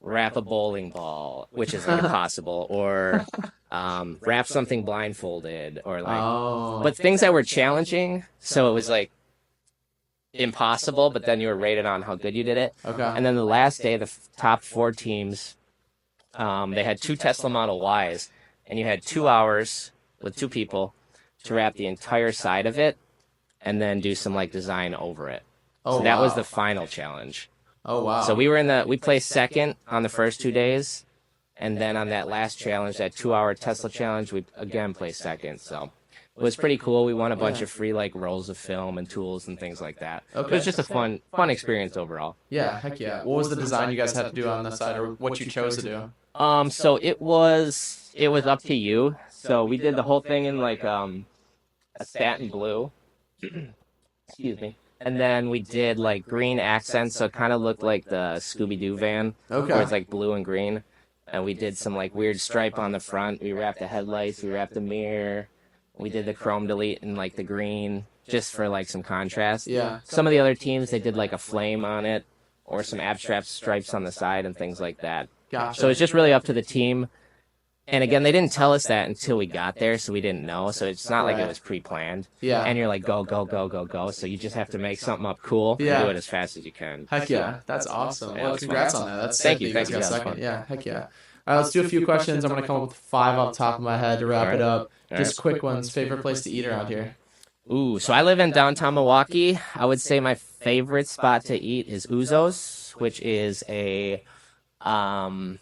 wrap a bowling ball, which is like impossible, or wrap something blindfolded, or like, but things that were challenging. So it was like impossible, but then you were rated on how good you did it. Okay. And then the last day, the top 4 teams, they had 2 Tesla Model Ys, and you had 2 hours with 2 people to wrap the entire side of it, and then do some like design over it. Oh, so that was wow. the final challenge. Oh, wow. So we placed second on the first 2 days, and then on that last challenge, that 2-hour Tesla challenge, we again placed second. So it was pretty cool. We won a bunch of free like rolls of film and tools and things like that. Okay. It was just a fun experience overall. Yeah, heck yeah. What was the design you guys had to do on the side, or what you chose to do? So it was up to you. So we did the whole thing in like a satin blue. Excuse me. And then we did like green accents, so it kind of looked like the Scooby-Doo van. Okay. Where it's like blue and green. And we did some like weird stripe on the front. We wrapped the headlights, we wrapped the mirror. We did the chrome delete in like the green, just for like some contrast. Yeah. Some of the other teams, they did like a flame on it, or some abstract stripes on the side and things like that. Gotcha. So it's just really up to the team. And again, they didn't tell us that until we got there, so we didn't know. So it's not like it was pre-planned. Yeah. And you're like, go, go, go, go, go. So you just have to make something up cool and do it as fast as you can. Heck yeah. That's awesome. Yeah, Well, it's congrats fun. on that. That's Thank sick you. that you guys Thank you. got second. Yeah, heck yeah. All right, let's do a few questions. I'm going to come up with 5 off the top of my head to wrap it up. Just quick ones. Favorite place to eat around here? Ooh, so I live in downtown Milwaukee. I would say my favorite spot to eat is Uzzo's, which is a, oh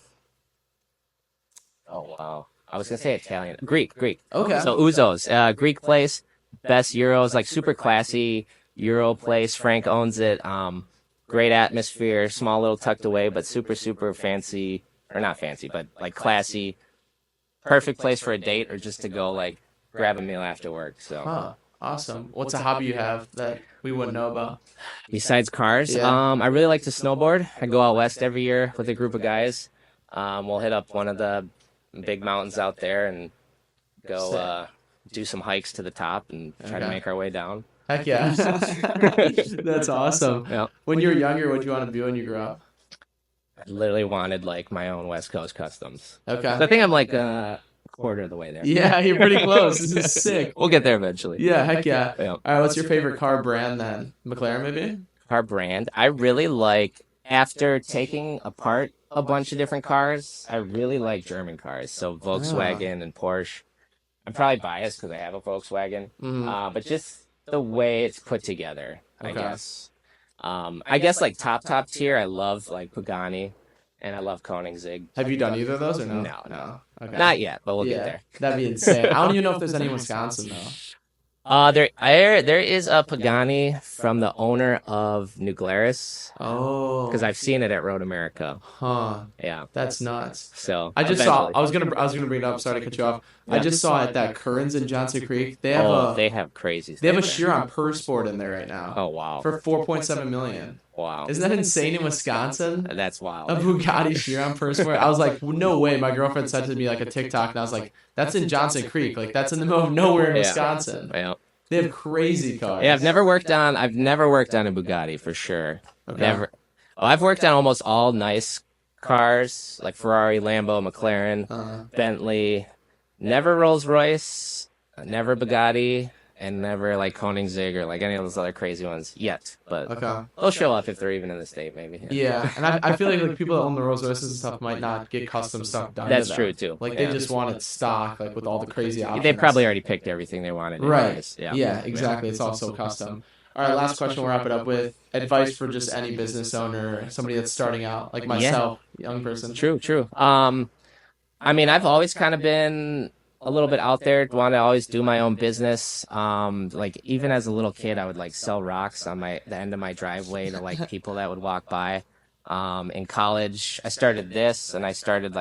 wow. I was going to say Italian. Greek. Okay. So Uzzo's, Greek place, best gyros, like super classy Euro place. Frank owns it. Great atmosphere, small little tucked away, but super, super fancy, or not fancy, but like classy. Perfect place for a date or just to go like grab a meal after work. So Awesome. What's a hobby you have that we wouldn't know about? Besides cars, Yeah. I really like to snowboard. I go out west every year with a group of guys. We'll hit up one of the big mountains out there and go Sick. do some hikes to the top and try to Okay. make our way down. Heck yeah. That's awesome. Yeah, When you were younger, what did you want to be when you grew up? I literally wanted like my own West Coast customs. So I Okay. think I'm like a quarter of the way there. Yeah, you're pretty close. This is sick. We'll get there eventually. Yeah, heck yeah. Yeah. All right, what's your favorite car brand then? McLaren, maybe? Car brand. I really like, after taking apart a bunch of different cars, I really like German cars. So Volkswagen and Porsche. I'm probably biased because I have a Volkswagen, but just the way it's put together, I Okay. guess. I guess like top tier, I love like Pagani, and I love Koenigsegg. Have you done either of those or no? No. No. Okay. Not yet, but we'll get there. That'd be insane. I don't even know if there's any in Wisconsin though. There is a Pagani from the owner of New Glarus, Oh. because I've seen it at Road America. Huh. Yeah, That's nuts. so I just saw. eventually. I was gonna bring it up. Sorry to cut you off. I just saw at that Kearns in Johnson Creek. They have crazy have a stuff. Chiron Per Sport in there right now. Oh wow, For 4.7 million. wow, Isn't that insane in Wisconsin? that's wild. A Bugatti Chiron Per Sport. I was like, no way. My girlfriend sent it to me like a TikTok, and I was like, that's in Johnson Creek. Like that's in the middle of nowhere in Yeah. Wisconsin. Yeah. They have crazy cars. Yeah, I've never worked on a Bugatti for sure. Okay. Never. Oh, I've worked on almost all nice cars like Ferrari, Lambo, McLaren, Bentley. Never Rolls Royce, never Bugatti, and never like Koenigsegg or like any of those other crazy ones yet. But Okay. they'll show up if they're even in the state, maybe. Yeah, and I feel like people that own the Rolls Royces and stuff might not get custom stuff done. That's to them. true too. Like Yeah. they just want it stock, like with all the crazy options. They probably already picked everything they wanted. Right. Anyways. Yeah. Yeah, exactly. It's all so custom. All right, last question. We'll wrap it up with advice for just any business owner, somebody that's starting out, like myself, young person. True. I mean, I've always kind of been a little bit out there, want to always do my own business. Like even as a little kid, I would like sell rocks on the end of my driveway to like people that would walk by. In college, I started this, and I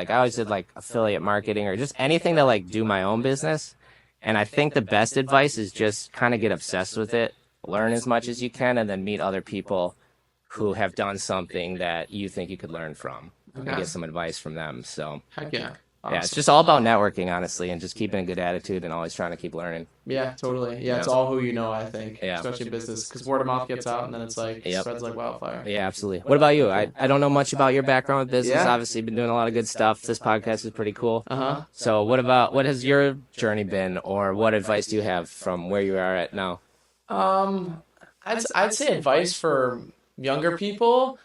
always did like affiliate marketing or just anything to like do my own business. And I think the best advice is just kind of get obsessed with it, learn as much as you can, and then meet other people who have done something that you think you could learn from and get some advice from them. So Heck yeah. Awesome. yeah, it's just all about networking, honestly, and just keeping a good attitude and always trying to keep learning. Yeah, totally. Yeah, it's all who you know, I think, Yeah. especially in business, because word of mouth gets out, and then it's like Yep. spreads like wildfire. Yeah, absolutely. What about you? I don't know much about your background with business. Yeah. Obviously, been doing a lot of good stuff. This podcast is pretty cool. Uh-huh. So what has your journey been, or what advice do you have from where you are at now? I'd say advice for younger people.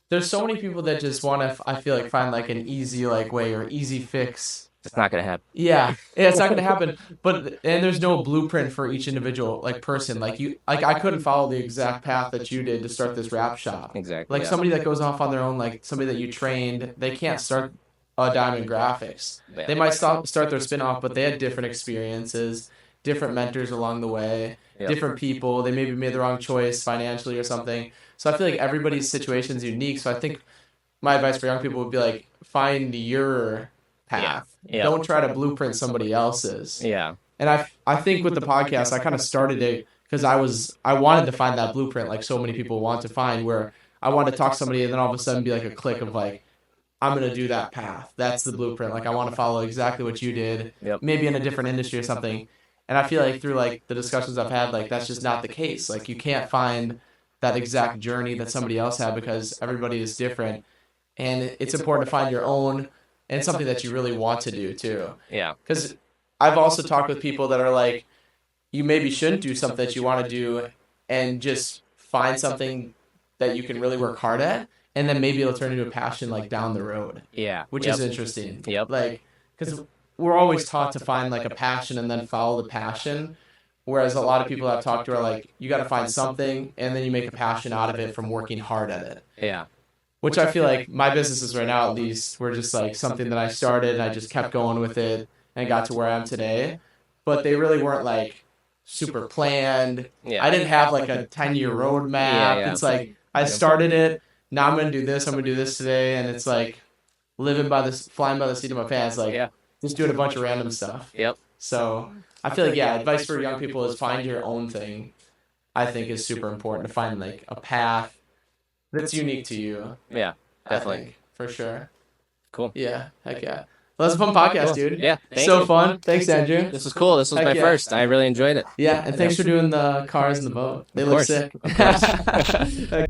There's so many people that just want to, I feel like, find like an easy like way or easy fix. It's not gonna happen. Yeah, it's not gonna happen. And there's no blueprint for each individual like person. Like I couldn't follow the exact path that you did to start this wrap shop. Exactly. Like yeah. somebody that goes off on their own, like somebody that you trained, they can't start a Diamond Graphics. Yeah. They might start their spin-off, but they had different experiences, different mentors along the way, Yep. different people. They maybe made the wrong choice financially or something. So I feel like everybody's situation is unique. So I think my advice for young people would be like, find your path. Yeah. Don't try to blueprint somebody else's. Yeah. And I think with the podcast, I kind of started it because I wanted to find that blueprint like so many people want to find, where I wanted to talk to somebody and then all of a sudden be like a click of like, I'm going to do that path. That's the blueprint. Like I want to follow exactly what you did, Yep. maybe in a different industry or something. And I feel like through like the discussions I've had, like that's just not the case. Like you can't find that exact journey that somebody else had because everybody is different. And it's important to find your own and something that you really want to do too. Yeah. Because I've also talked with people that are like, you maybe shouldn't do something that you want to do and just find something that you can really work hard at. And then maybe it'll turn into a passion like down the road, Yeah. which Yep. is interesting. Yep. Like, because we're always taught to find like a passion and then follow the passion. Whereas a lot of people I've talked to are like, you got to find something and then you make a passion out of it from working hard at it. Yeah. Which I feel like my businesses right now, at least, were just like something that I started and I just kept going with it and got to where I am today. But they really weren't like super planned. Yeah. I didn't have like a 10-year roadmap. Yeah. It's like I started it. Now I'm going to do this. I'm going to do this today. And it's like flying by the seat of my pants. Like, Yeah. just doing a bunch of random stuff. Yep. So I feel like, yeah, advice for young people is find your own thing. I think is super important to find like a path that's unique to you. Yeah, definitely. I think, for sure. Cool. Yeah, heck yeah. Well, that's a fun podcast, dude. Yeah, thank So you. fun. Thanks, Andrew. This was cool. This was Heck my yeah. first. I really enjoyed it. Yeah, and thanks for doing the cars and the boat. They Of look course. sick. Of course.